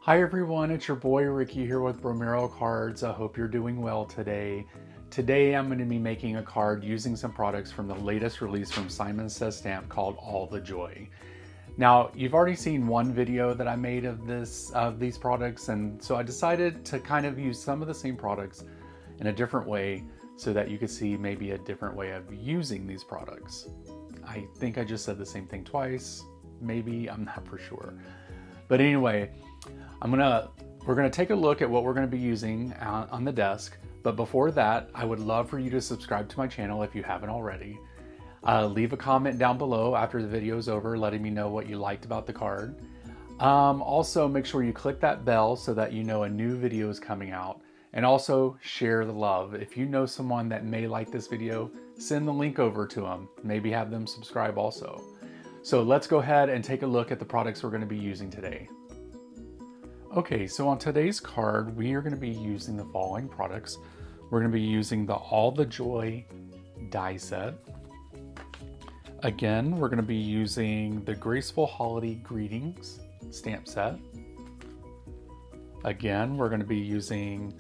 Hi everyone, it's your boy Ricky here with Bromero Cards. I hope you're doing well today. Today I'm going to be making a card using some products from the latest release from Simon Says Stamp called All the Joy. Now, you've already seen one video that I made of these products, and so I decided to kind of use some of the same products in a different way so that you could see maybe a different way of using these products. I think I just said the same thing twice, maybe, I'm not for sure. But anyway, we're gonna take a look at what we're gonna be using on the desk. But before that, I would love for you to subscribe to my channel if you haven't already. Leave a comment down below after the video is over, letting me know what you liked about the card. Also, make sure you click that bell so that you know a new video is coming out. And also share the love. If you know someone that may like this video, send the link over to them. Maybe have them subscribe also. So let's go ahead and take a look at the products we're gonna be using today. Okay, so on today's card, we are going to be using the following products. We're going to be using the All the Joy die set. Again, we're going to be using the Graceful Holiday Greetings stamp set. Again, we're going to be using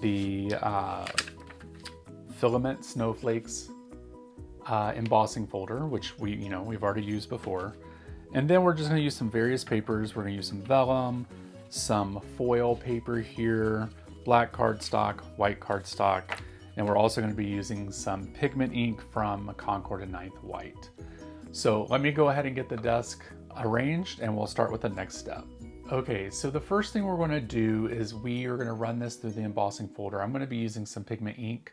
the Filament Snowflakes embossing folder, which we've already used before. And then we're just going to use some various papers. We're going to use some vellum, some foil paper here, black cardstock, white cardstock, and we're also going to be using some pigment ink from Concord and 9th White. So let me go ahead and get the desk arranged and we'll start with the next step. Okay, so the first thing we're going to do is we are going to run this through the embossing folder. I'm going to be using some pigment ink,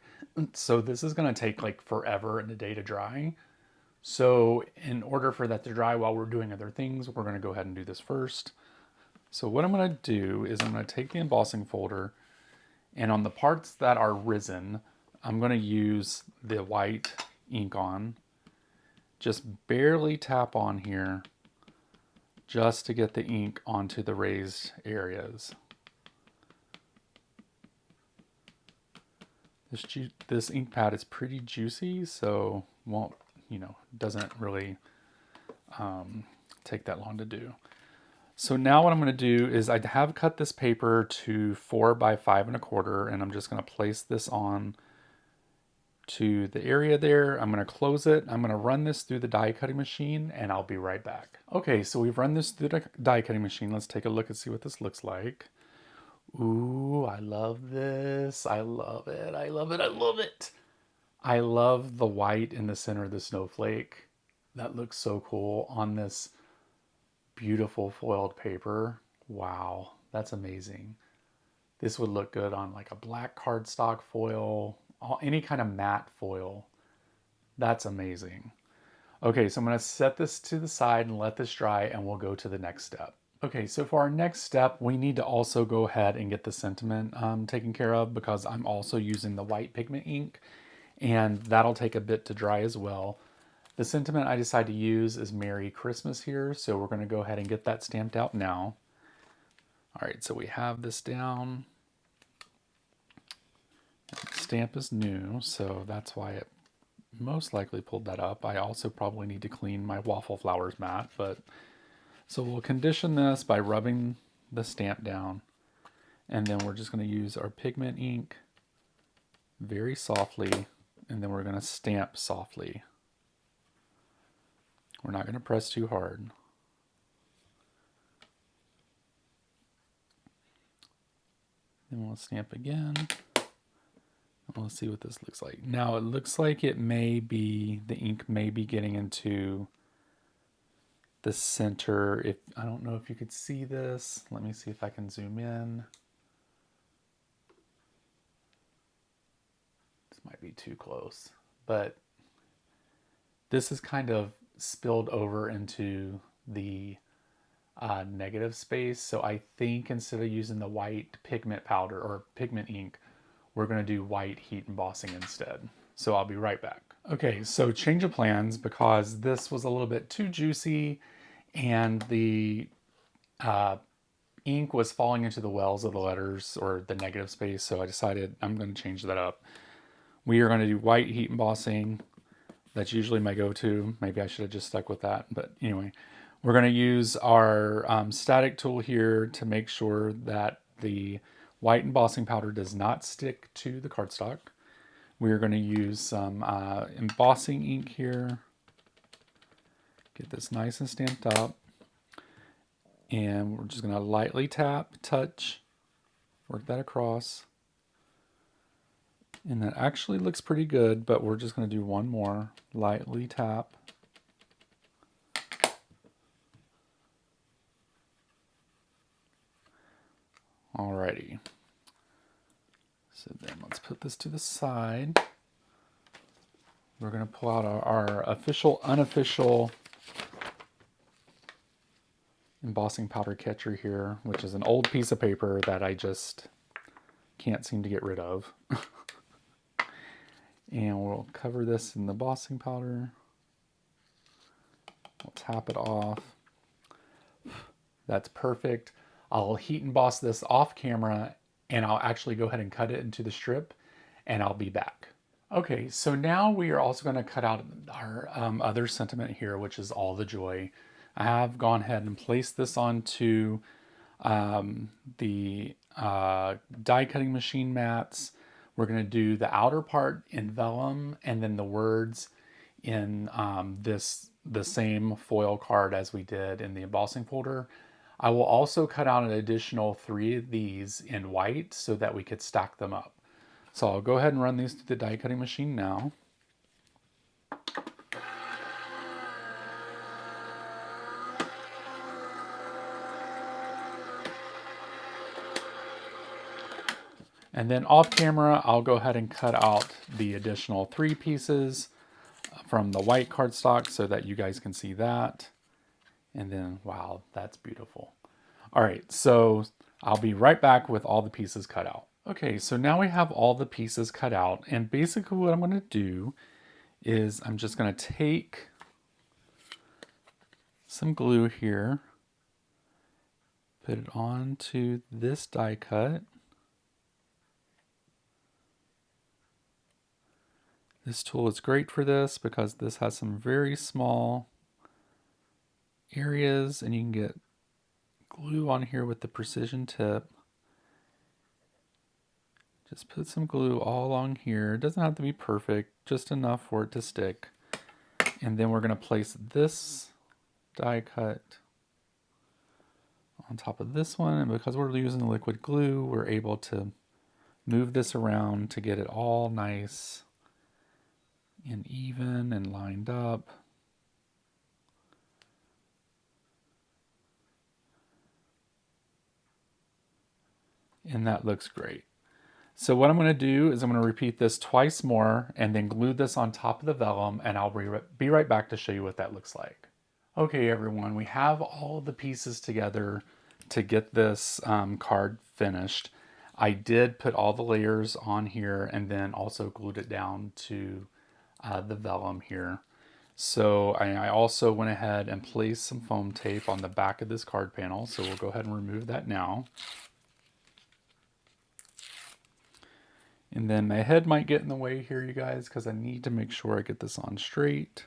so this is going to take like forever and a day to dry. So in order for that to dry while we're doing other things, we're going to go ahead and do this first. So what I'm going to do is I'm going to take the embossing folder, and on the parts that are risen, I'm going to use the white ink on. Just barely tap on here just to get the ink onto the raised areas. This ink pad is pretty juicy, so doesn't really take that long to do. So now what I'm going to do is I have cut this paper to 4 by 5 1/4, and I'm just going to place this on to the area there. I'm going to close it. I'm going to run this through the die cutting machine, and I'll be right back. Okay, so we've run this through the die cutting machine. Let's take a look and see what this looks like. Ooh, I love this. I love it. I love it. I love it. I love the white in the center of the snowflake. That looks so cool on this beautiful foiled paper. Wow, that's amazing. This would look good on like a black cardstock foil, any kind of matte foil. That's amazing. Okay, so I'm going to set this to the side and let this dry, and we'll go to the next step. Okay, so for our next step, we need to also go ahead and get the sentiment taken care of, because I'm also using the white pigment ink, and that'll take a bit to dry as well. The sentiment I decided to use is Merry Christmas here, so we're going to go ahead and get that stamped out now. All right, so we have this down. The stamp is new, so that's why it most likely pulled that up. I also probably need to clean my Waffle Flowers mat, so we'll condition this by rubbing the stamp down, and then we're just going to use our pigment ink very softly, and then we're going to stamp softly. We're not going to press too hard. Then we'll stamp again. Let's see what this looks like. Now it looks like the ink may be getting into the center. I don't know if you could see this. Let me see if I can zoom in. This might be too close, but this is kind of spilled over into the negative space. So I think instead of using the white pigment powder or pigment ink, we're going to do white heat embossing instead. So I'll be right back. Okay, so change of plans, because this was a little bit too juicy and the ink was falling into the wells of the letters or the negative space. So I decided I'm going to change that up. We are going to do white heat embossing. That's usually my go-to. Maybe I should have just stuck with that. But anyway, We're going to use our static tool here to make sure that the white embossing powder does not stick to the cardstock. We're going to use some embossing ink here. Get this nice and stamped up. And we're just going to lightly tap, touch, work that across. And that actually looks pretty good, but we're just going to do one more. Lightly tap. Alrighty. So then let's put this to the side. We're going to pull out our official, unofficial embossing powder catcher here, which is an old piece of paper that I just can't seem to get rid of. And we'll cover this in the embossing powder. We'll tap it off. That's perfect. I'll heat emboss this off camera and I'll actually go ahead and cut it into the strip and I'll be back. Okay, so now we are also going to cut out our other sentiment here, which is all the joy. I have gone ahead and placed this onto the die cutting machine mats. We're going to do the outer part in vellum and then the words in the same foil card as we did in the embossing folder. I will also cut out an additional 3 of these in white so that we could stack them up. So I'll go ahead and run these through the die cutting machine now. And then off camera, I'll go ahead and cut out the additional 3 pieces from the white cardstock so that you guys can see that. And then, wow, that's beautiful. All right, so I'll be right back with all the pieces cut out. Okay, so now we have all the pieces cut out, and basically what I'm going to do is I'm just going to take some glue here, put it onto this die cut. This tool is great for this because this has some very small areas and you can get glue on here with the precision tip. Just put some glue all along here. It doesn't have to be perfect, just enough for it to stick. And then we're going to place this die cut on top of this one. And because we're using liquid glue, we're able to move this around to get it all nice and even and lined up. And that looks great. So what I'm going to do is I'm going to repeat this twice more and then glue this on top of the vellum, and I'll be right back to show you what that looks like. Okay everyone, we have all the pieces together to get this card finished. I did put all the layers on here and then also glued it down to the vellum here. So I also went ahead and placed some foam tape on the back of this card panel. So we'll go ahead and remove that now. And then my head might get in the way here, you guys, because I need to make sure I get this on straight.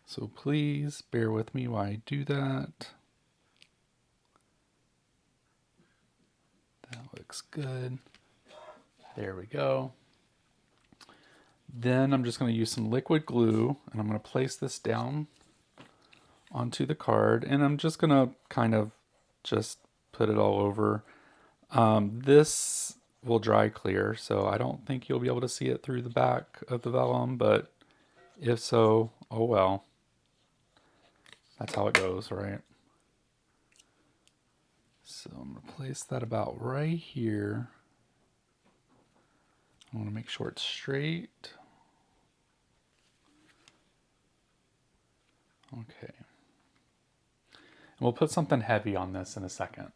So please bear with me while I do that. That looks good. There we go. Then I'm just going to use some liquid glue and I'm going to place this down onto the card, and I'm just going to kind of just put it all over. This will dry clear, so I don't think you'll be able to see it through the back of the vellum, but if so, oh well. That's how it goes, right? So I'm going to place that about right here. I want to make sure it's straight. Okay. And we'll put something heavy on this in a second.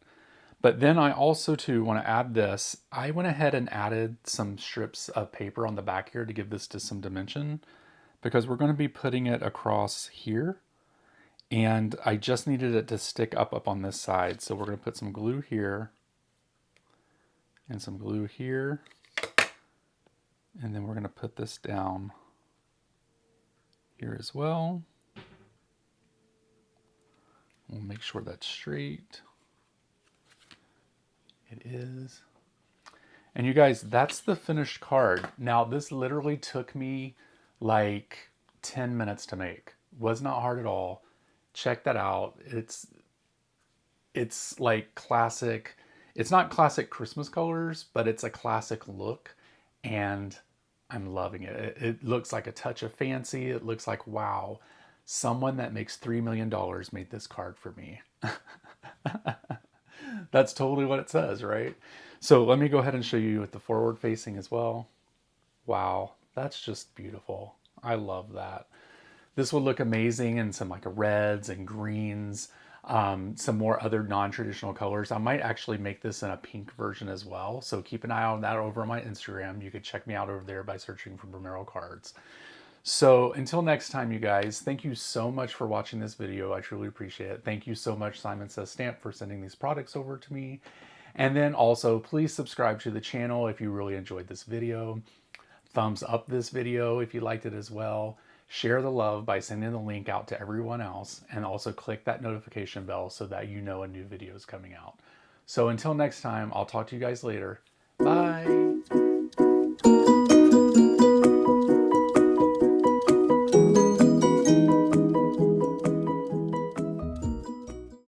But then I also too want to add this. I went ahead and added some strips of paper on the back here to give this to some dimension, because we're going to be putting it across here. And I just needed it to stick up on this side. So we're going to put some glue here and some glue here. And then we're going to put this down here as well. We'll make sure that's straight. It is. And you guys, that's the finished card. Now, this literally took me like 10 minutes to make. Was not hard at all. Check that out. It's like classic. It's not classic Christmas colors, but it's a classic look, and I'm loving it. It looks like a touch of fancy. It looks like, wow, someone that makes $3 million made this card for me. That's totally what it says, right? So let me go ahead and show you with the forward facing as well. Wow, that's just beautiful. I love that. This would look amazing in some like reds and greens, some more other non-traditional colors. I might actually make this in a pink version as well. So keep an eye on that over on my Instagram. You could check me out over there by searching for Romero cards. So until next time, you guys, thank you so much for watching this video. I truly appreciate it. Thank you so much, Simon Says Stamp, for sending these products over to me. And then also, please subscribe to the channel if you really enjoyed this video. Thumbs up this video if you liked it as well. Share the love by sending the link out to everyone else. And also click that notification bell so that you know a new video is coming out. So until next time, I'll talk to you guys later. Bye.